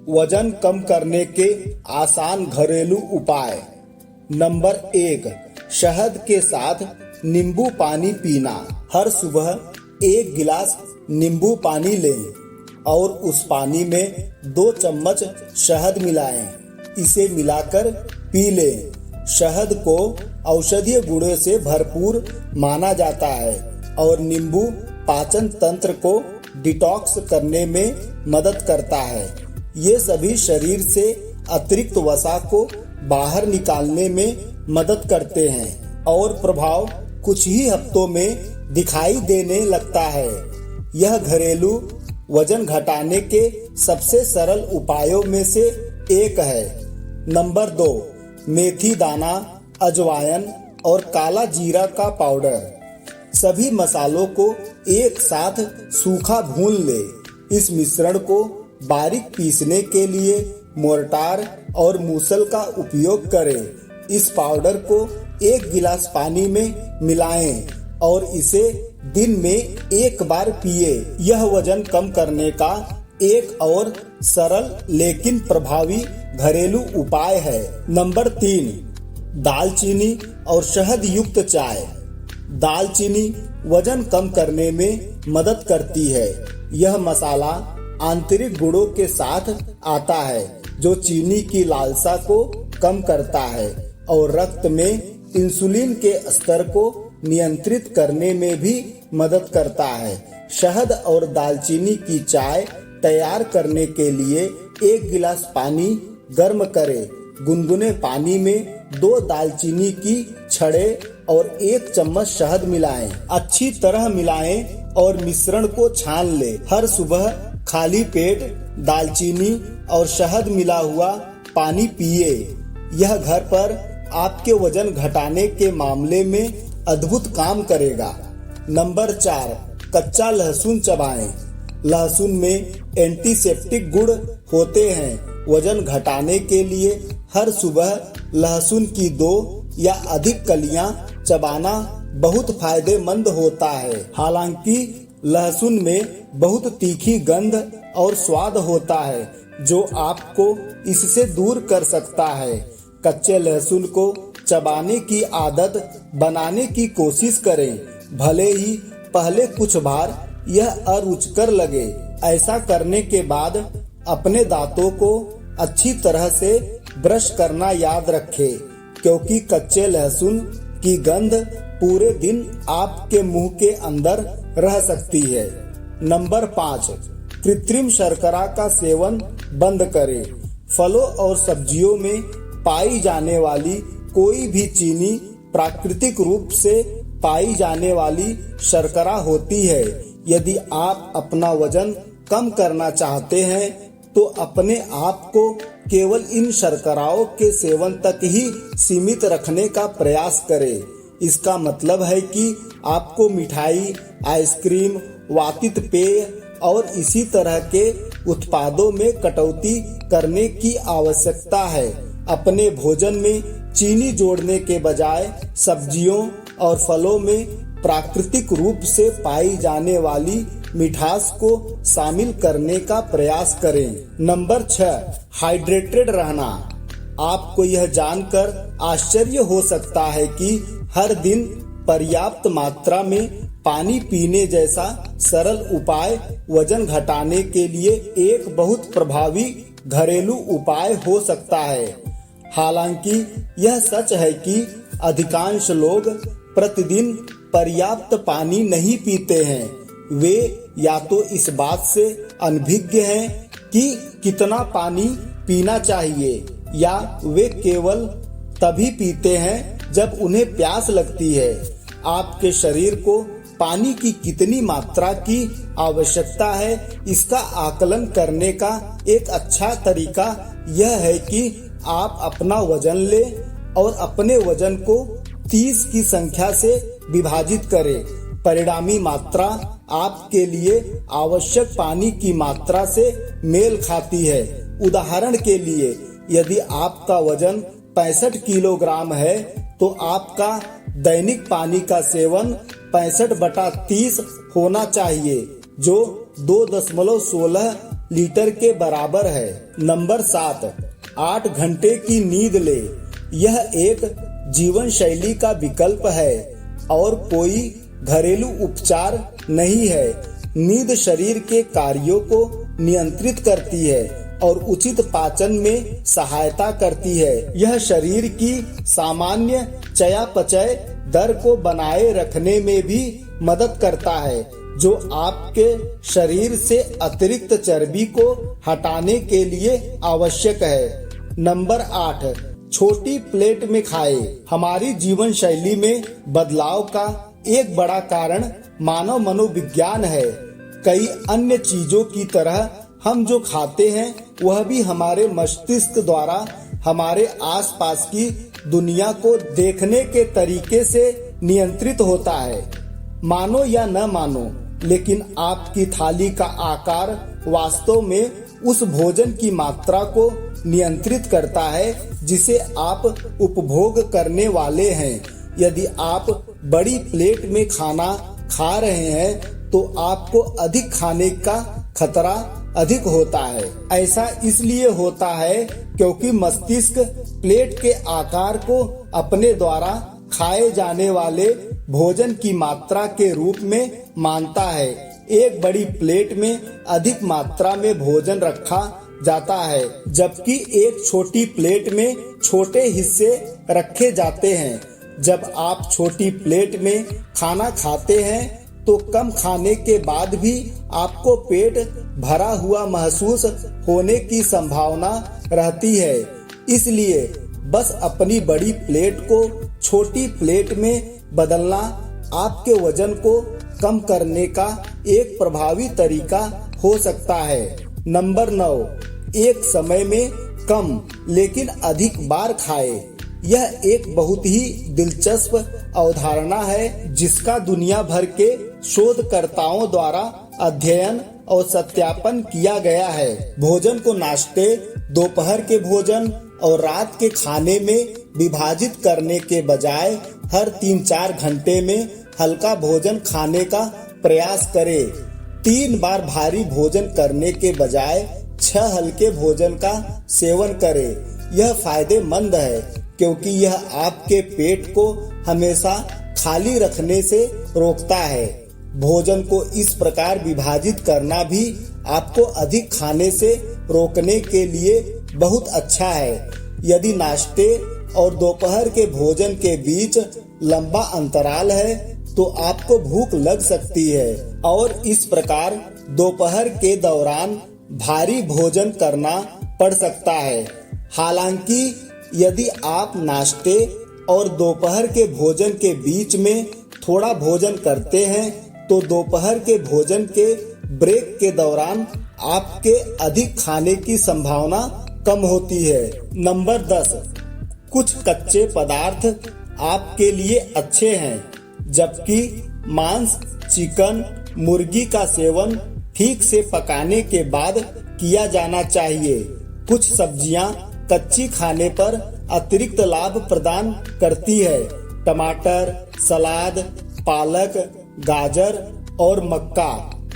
वजन कम करने के आसान घरेलू उपाय। नंबर 1, शहद के साथ नींबू पानी पीना। हर सुबह 1 गिलास नींबू पानी लें और उस पानी में 2 चम्मच शहद मिलाएं। इसे मिलाकर पी लें। शहद को औषधीय गुणों से भरपूर माना जाता है और नींबू पाचन तंत्र को डिटॉक्स करने में मदद करता है। ये सभी शरीर से अतिरिक्त वसा को बाहर निकालने में मदद करते हैं और प्रभाव कुछ ही हफ्तों में दिखाई देने लगता है। यह घरेलू वजन घटाने के सबसे सरल उपायों में से एक है। नंबर 2, मेथी दाना, अजवाइन और काला जीरा का पाउडर। सभी मसालों को एक साथ सूखा भून ले। इस मिश्रण को बारीक पीसने के लिए मोर्टार और मूसल का उपयोग करें। इस पाउडर को 1 गिलास पानी में मिलाएं और इसे दिन में 1 बार पिए। यह वजन कम करने का एक और सरल लेकिन प्रभावी घरेलू उपाय है। नंबर 3, दालचीनी और शहद युक्त चाय। दालचीनी वजन कम करने में मदद करती है। यह मसाला आंतरिक गुणों के साथ आता है जो चीनी की लालसा को कम करता है और रक्त में इंसुलिन के स्तर को नियंत्रित करने में भी मदद करता है। शहद और दालचीनी की चाय तैयार करने के लिए 1 गिलास पानी गर्म करें। गुनगुने पानी में 2 दालचीनी की छड़े और 1 चम्मच शहद मिलाएं। अच्छी तरह मिलाएं और मिश्रण को छान लें। हर सुबह खाली पेट दालचीनी और शहद मिला हुआ पानी पिए। यह घर पर आपके वजन घटाने के मामले में अद्भुत काम करेगा। नंबर 4, कच्चा लहसुन चबाएं। लहसुन में एंटीसेप्टिक गुण होते हैं। वजन घटाने के लिए हर सुबह लहसुन की 2 या अधिक कलियां चबाना बहुत फायदेमंद होता है। हालांकि लहसुन में बहुत तीखी गंध और स्वाद होता है जो आपको इससे दूर कर सकता है। कच्चे लहसुन को चबाने की आदत बनाने की कोशिश करें, भले ही पहले कुछ बार यह अरुचिकर लगे। ऐसा करने के बाद अपने दांतों को अच्छी तरह से ब्रश करना याद रखें, क्योंकि कच्चे लहसुन की गंध पूरे दिन आपके मुंह के अंदर रह सकती है। नंबर 5, कृत्रिम शर्करा का सेवन बंद करें। फलों और सब्जियों में पाई जाने वाली कोई भी चीनी प्राकृतिक रूप से पाई जाने वाली शर्करा होती है। यदि आप अपना वजन कम करना चाहते हैं तो अपने आप को केवल इन शर्कराओं के सेवन तक ही सीमित रखने का प्रयास करें। इसका मतलब है कि आपको मिठाई, आइसक्रीम, वातित पेय और इसी तरह के उत्पादों में कटौती करने की आवश्यकता है। अपने भोजन में चीनी जोड़ने के बजाय सब्जियों और फलों में प्राकृतिक रूप से पाई जाने वाली मिठास को शामिल करने का प्रयास करें। नंबर 6, हाइड्रेटेड रहना। आपको यह जानकर आश्चर्य हो सकता है कि हर दिन पर्याप्त मात्रा में पानी पीने जैसा सरल उपाय वजन घटाने के लिए एक बहुत प्रभावी घरेलू उपाय हो सकता है। हालांकि यह सच है कि अधिकांश लोग प्रतिदिन पर्याप्त पानी नहीं पीते हैं। वे या तो इस बात से अनभिज्ञ हैं कि कितना पानी पीना चाहिए, या वे केवल तभी पीते हैं जब उन्हें प्यास लगती है। आपके शरीर को पानी की कितनी मात्रा की आवश्यकता है, इसका आकलन करने का एक अच्छा तरीका यह है कि आप अपना वजन लें और अपने वजन को 30 की संख्या से विभाजित करें। परिणामी मात्रा आपके लिए आवश्यक पानी की मात्रा से मेल खाती है। उदाहरण के लिए, यदि आपका वजन 65 किलोग्राम है तो आपका दैनिक पानी का सेवन 65/30 होना चाहिए, जो 2.16 लीटर के बराबर है। नंबर 7, 8 घंटे की नींद ले। यह एक जीवन शैली का विकल्प है और कोई घरेलू उपचार नहीं है। नींद शरीर के कार्यों को नियंत्रित करती है और उचित पाचन में सहायता करती है। यह शरीर की सामान्य चयापचय दर को बनाए रखने में भी मदद करता है, जो आपके शरीर से अतिरिक्त चर्बी को हटाने के लिए आवश्यक है। नंबर 8, छोटी प्लेट में खाए। हमारी जीवन शैली में बदलाव का एक बड़ा कारण मानव मनोविज्ञान है। कई अन्य चीजों की तरह हम जो खाते हैं वह भी हमारे मस्तिष्क द्वारा हमारे आसपास की दुनिया को देखने के तरीके से नियंत्रित होता है। मानो या न मानो, लेकिन आपकी थाली का आकार वास्तव में उस भोजन की मात्रा को नियंत्रित करता है जिसे आप उपभोग करने वाले हैं। यदि आप बड़ी प्लेट में खाना खा रहे हैं तो आपको अधिक खाने का खतरा अधिक होता है। ऐसा इसलिए होता है क्योंकि मस्तिष्क प्लेट के आकार को अपने द्वारा खाए जाने वाले भोजन की मात्रा के रूप में मानता है। एक बड़ी प्लेट में अधिक मात्रा में भोजन रखा जाता है, जबकि एक छोटी प्लेट में छोटे हिस्से रखे जाते हैं। जब आप छोटी प्लेट में खाना खाते हैं तो कम खाने के बाद भी आपको पेट भरा हुआ महसूस होने की संभावना रहती है। इसलिए बस अपनी बड़ी प्लेट को छोटी प्लेट में बदलना आपके वजन को कम करने का एक प्रभावी तरीका हो सकता है। नंबर 9, एक समय में कम लेकिन अधिक बार खाए। यह एक बहुत ही दिलचस्प अवधारणा है जिसका दुनिया भर के शोधकर्ताओं द्वारा अध्ययन और सत्यापन किया गया है। भोजन को नाश्ते, दोपहर के भोजन और रात के खाने में विभाजित करने के बजाय हर 3-4 घंटे में हल्का भोजन खाने का प्रयास करें। 3 बार भारी भोजन करने के बजाय 6 हल्के भोजन का सेवन करें। यह फायदेमंद है क्योंकि यह आपके पेट को हमेशा खाली रखने से रोकता है। भोजन को इस प्रकार विभाजित करना भी आपको अधिक खाने से रोकने के लिए बहुत अच्छा है। यदि नाश्ते और दोपहर के भोजन के बीच लंबा अंतराल है तो आपको भूख लग सकती है और इस प्रकार दोपहर के दौरान भारी भोजन करना पड़ सकता है। हालांकि यदि आप नाश्ते और दोपहर के भोजन के बीच में थोड़ा भोजन करते हैं तो दोपहर के भोजन के ब्रेक के दौरान आपके अधिक खाने की संभावना कम होती है। नंबर 10, कुछ कच्चे पदार्थ आपके लिए अच्छे हैं, जबकि मांस, चिकन, मुर्गी का सेवन ठीक से पकाने के बाद किया जाना चाहिए। कुछ सब्जियां कच्ची खाने पर अतिरिक्त लाभ प्रदान करती है। टमाटर, सलाद, पालक, गाजर और मक्का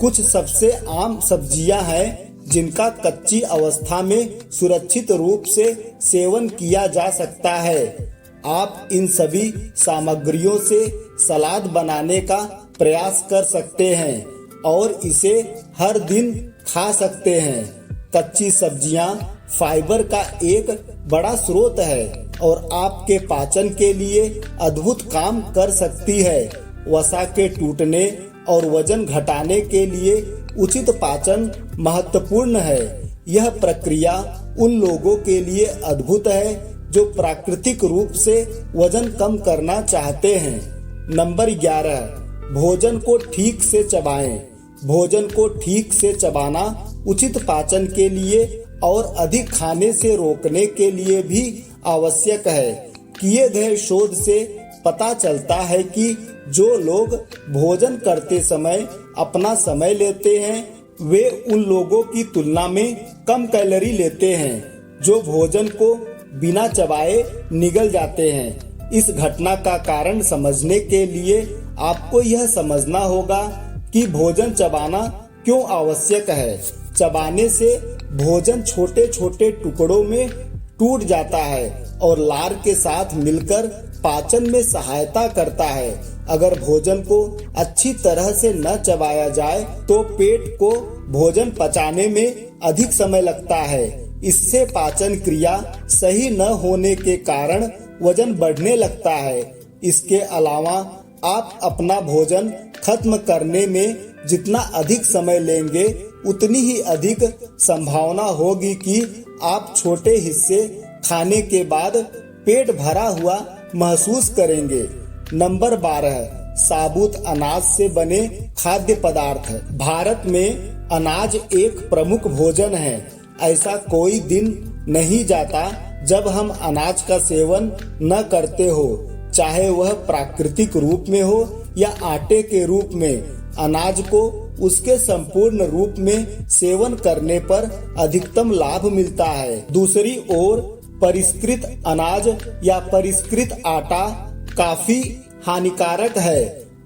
कुछ सबसे आम सब्जियां हैं जिनका कच्ची अवस्था में सुरक्षित रूप से सेवन किया जा सकता है। आप इन सभी सामग्रियों से सलाद बनाने का प्रयास कर सकते हैं और इसे हर दिन खा सकते हैं। कच्ची सब्जियां फाइबर का एक बड़ा स्रोत है और आपके पाचन के लिए अद्भुत काम कर सकती है। वसा के टूटने और वजन घटाने के लिए उचित पाचन महत्वपूर्ण है। यह प्रक्रिया उन लोगों के लिए अद्भुत है जो प्राकृतिक रूप से वजन कम करना चाहते हैं। नंबर 11, भोजन को ठीक से चबाएं। भोजन को ठीक से चबाना उचित पाचन के लिए और अधिक खाने से रोकने के लिए भी आवश्यक है। किए गए शोध से पता चलता है कि जो लोग भोजन करते समय अपना समय लेते हैं वे उन लोगों की तुलना में कम कैलोरी लेते हैं जो भोजन को बिना चबाए निगल जाते हैं। इस घटना का कारण समझने के लिए आपको यह समझना होगा कि भोजन चबाना क्यों आवश्यक है। चबाने से भोजन छोटे छोटे टुकड़ों में टूट जाता है और लार के साथ मिलकर पाचन में सहायता करता है। अगर भोजन को अच्छी तरह से न चबाया जाए तो पेट को भोजन पचाने में अधिक समय लगता है। इससे पाचन क्रिया सही न होने के कारण वजन बढ़ने लगता है। इसके अलावा आप अपना भोजन खत्म करने में जितना अधिक समय लेंगे उतनी ही अधिक संभावना होगी कि आप छोटे हिस्से खाने के बाद पेट भरा हुआ महसूस करेंगे। नंबर 12, साबुत अनाज से बने खाद्य पदार्थ। भारत में अनाज एक प्रमुख भोजन है। ऐसा कोई दिन नहीं जाता जब हम अनाज का सेवन न करते हो, चाहे वह प्राकृतिक रूप में हो या आटे के रूप में। अनाज को उसके संपूर्ण रूप में सेवन करने पर अधिकतम लाभ मिलता है। दूसरी ओर परिष्कृत अनाज या परिष्कृत आटा काफी हानिकारक है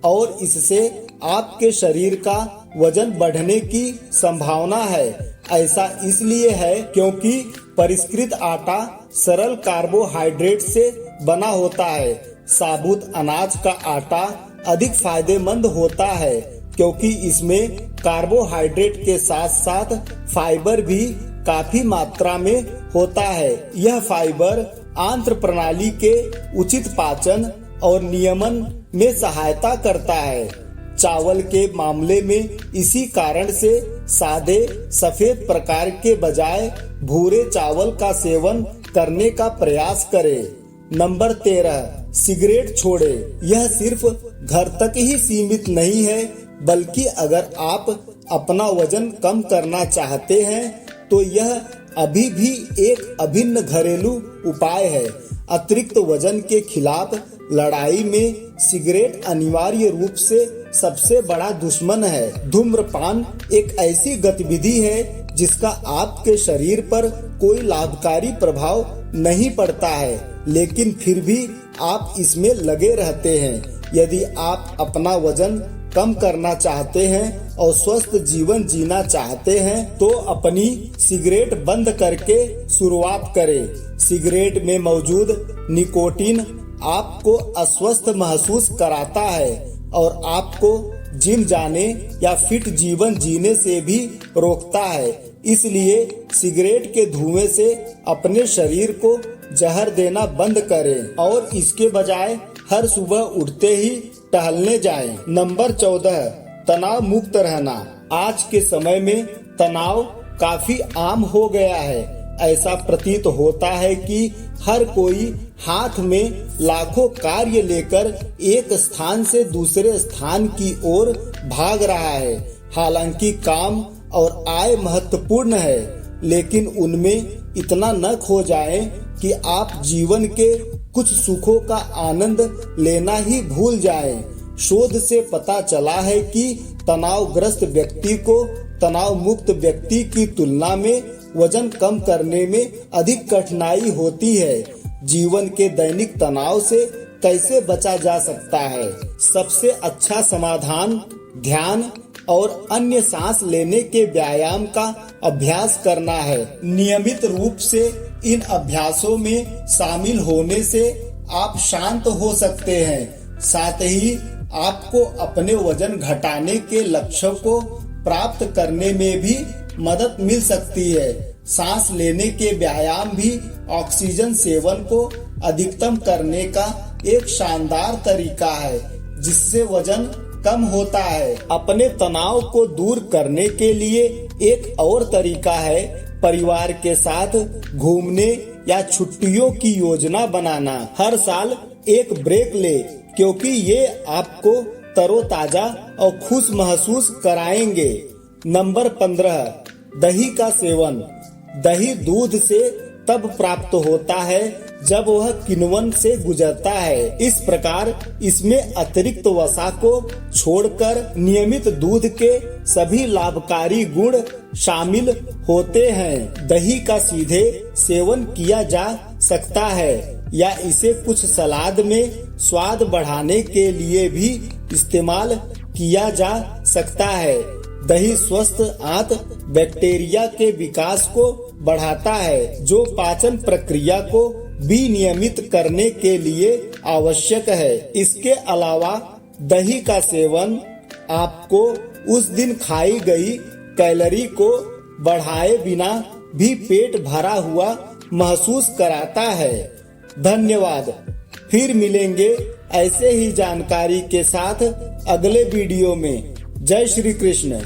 और इससे आपके शरीर का वजन बढ़ने की संभावना है। ऐसा इसलिए है क्योंकि परिष्कृत आटा सरल कार्बोहाइड्रेट से बना होता है। साबुत अनाज का आटा अधिक फायदेमंद होता है क्योंकि इसमें कार्बोहाइड्रेट के साथ साथ फाइबर भी काफी मात्रा में होता है। यह फाइबर आंत्र प्रणाली के उचित पाचन और नियमन में सहायता करता है। चावल के मामले में इसी कारण से सादे सफेद प्रकार के बजाय भूरे चावल का सेवन करने का प्रयास करें। नंबर 13, सिगरेट छोड़े। यह सिर्फ घर तक ही सीमित नहीं है, बल्कि अगर आप अपना वजन कम करना चाहते हैं तो यह अभी भी एक अभिन्न घरेलू उपाय है। अतिरिक्त वजन के खिलाफ लड़ाई में सिगरेट अनिवार्य रूप से सबसे बड़ा दुश्मन है। धूम्रपान एक ऐसी गतिविधि है जिसका आपके शरीर पर कोई लाभकारी प्रभाव नहीं पड़ता है, लेकिन फिर भी आप इसमें लगे रहते हैं। यदि आप अपना वजन कम करना चाहते हैं और स्वस्थ जीवन जीना चाहते हैं तो अपनी सिगरेट बंद करके शुरुआत करें। सिगरेट में मौजूद निकोटीन आपको अस्वस्थ महसूस कराता है और आपको जिम जाने या फिट जीवन जीने से भी रोकता है। इसलिए सिगरेट के धुएं से अपने शरीर को जहर देना बंद करें और इसके बजाय हर सुबह उठते ही टहलने जाएं। नंबर 14, तनाव मुक्त रहना। आज के समय में तनाव काफी आम हो गया है। ऐसा प्रतीत होता है कि हर कोई हाथ में लाखों कार्य लेकर एक स्थान से दूसरे स्थान की ओर भाग रहा है। हालांकि काम और आय महत्वपूर्ण है, लेकिन उनमें इतना न खो जाएं कि आप जीवन के कुछ सुखों का आनंद लेना ही भूल जाएं। शोध से पता चला है कि तनावग्रस्त व्यक्ति को तनाव मुक्त व्यक्ति की तुलना में वजन कम करने में अधिक कठिनाई होती है। जीवन के दैनिक तनाव से कैसे बचा जा सकता है? सबसे अच्छा समाधान ध्यान और अन्य सांस लेने के व्यायाम का अभ्यास करना है। नियमित रूप से इन अभ्यासों में शामिल होने से आप शांत हो सकते हैं। साथ ही आपको अपने वजन घटाने के लक्ष्य को प्राप्त करने में भी मदद मिल सकती है। सांस लेने के व्यायाम भी ऑक्सीजन सेवन को अधिकतम करने का एक शानदार तरीका है, जिससे वजन कम होता है। अपने तनाव को दूर करने के लिए एक और तरीका है परिवार के साथ घूमने या छुट्टियों की योजना बनाना। हर साल एक ब्रेक ले, क्योंकि ये आपको तरोताजा और खुश महसूस कराएंगे। नंबर 15, दही का सेवन। दही दूध से तब प्राप्त होता है जब वह किण्वन से गुजरता है। इस प्रकार इसमें अतिरिक्त वसा को छोड़कर नियमित दूध के सभी लाभकारी गुण शामिल होते हैं। दही का सीधे सेवन किया जा सकता है या इसे कुछ सलाद में स्वाद बढ़ाने के लिए भी इस्तेमाल किया जा सकता है। दही स्वस्थ आंत बैक्टीरिया के विकास को बढ़ाता है, जो पाचन प्रक्रिया को विनियमित करने के लिए आवश्यक है। इसके अलावा दही का सेवन आपको उस दिन खाई गई कैलोरी को बढ़ाए बिना भी पेट भरा हुआ महसूस कराता है। धन्यवाद। फिर मिलेंगे ऐसे ही जानकारी के साथ अगले वीडियो में। जय श्री कृष्ण।